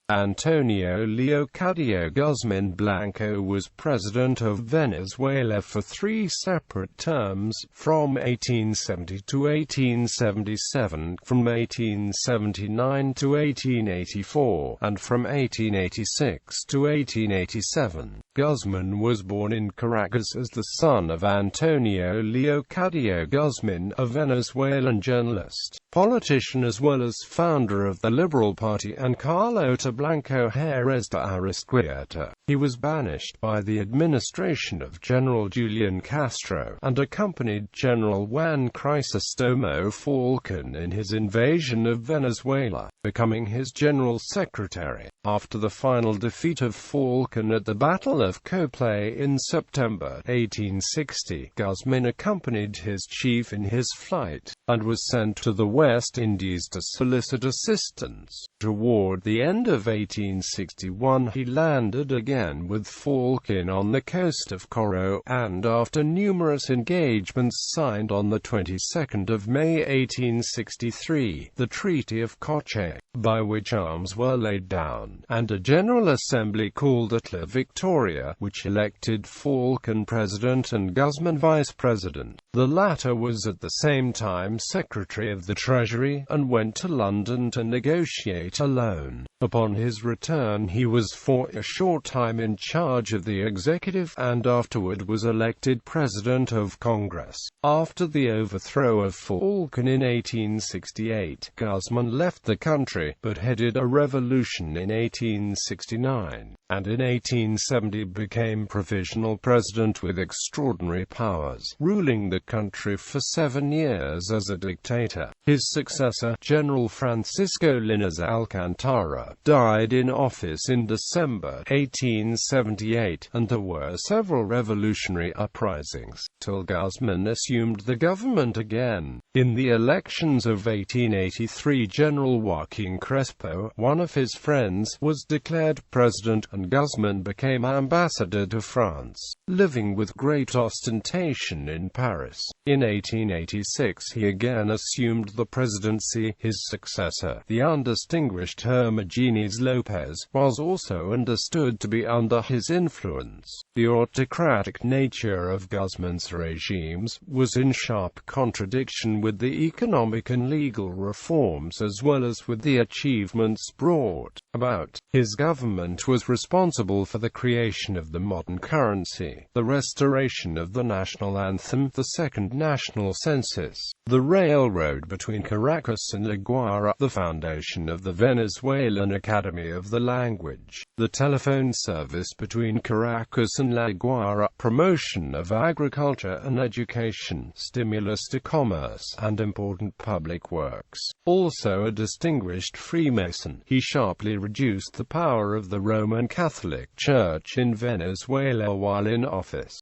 Antonio Leocadio Guzmán Blanco was President of Venezuela for 3 separate terms, from 1870 to 1877, from 1879 to 1884, and from 1886 to 1887. Guzmán was born in Caracas as the son of Antonio Leocadio Guzmán, a Venezuelan journalist, politician as well as founder of the Liberal Party, and Carlota Blanco Jerez de Aristeguieta. He was banished by the administration of General Julián Castro, and accompanied General Juan Crisóstomo Falcón in his invasion of Venezuela, becoming his general secretary. After the final defeat of Falcón at the Battle of Coplé in September 1860, Guzmán accompanied his chief in his flight, and was sent to the West Indies to solicit assistance. Toward the end of 1861 he landed again with Falcón on the coast of Coro, and after numerous engagements signed on the 22nd of May 1863, the Treaty of Coche, by which arms were laid down, and a General Assembly called at La Victoria, which elected Falcón president and Guzmán vice president. The latter was at the same time Secretary of the Treasury, and went to London to negotiate a loan. Upon his return he was for a short time in charge of the executive, and afterward was elected President of Congress. After the overthrow of Falcón in 1868, Guzmán left the country, but headed a revolution in 1869, and in 1870 became provisional president with extraordinary powers, ruling the country for 7 years as a dictator. His successor, General Francisco Linares Alcantara, died in office in December 1878, and there were several revolutionary uprisings, till Guzmán assumed the government again. In the elections of 1883, General Joaquín Crespo, one of his friends, was declared president, and Guzmán became ambassador to France, living with great ostentation in Paris. In 1886 he again assumed the presidency. His successor, the undistinguished Hermogenes López, was also understood to be under his influence. The autocratic nature of Guzmán's regimes was in sharp contradiction with the economic and legal reforms as well as with the achievements brought about. His government was responsible for the creation of the modern currency, the restoration of the national anthem, the second national census, the railroad between Caracas and La Guaira, the foundation of the Venezuelan Academy of the Language, the telephone service between Caracas and La Guaira, promotion of agriculture and education, stimulus to commerce, and important public works. Also a distinguished Freemason, he sharply reduced the power of the Roman Catholic Church in Venezuela while in office.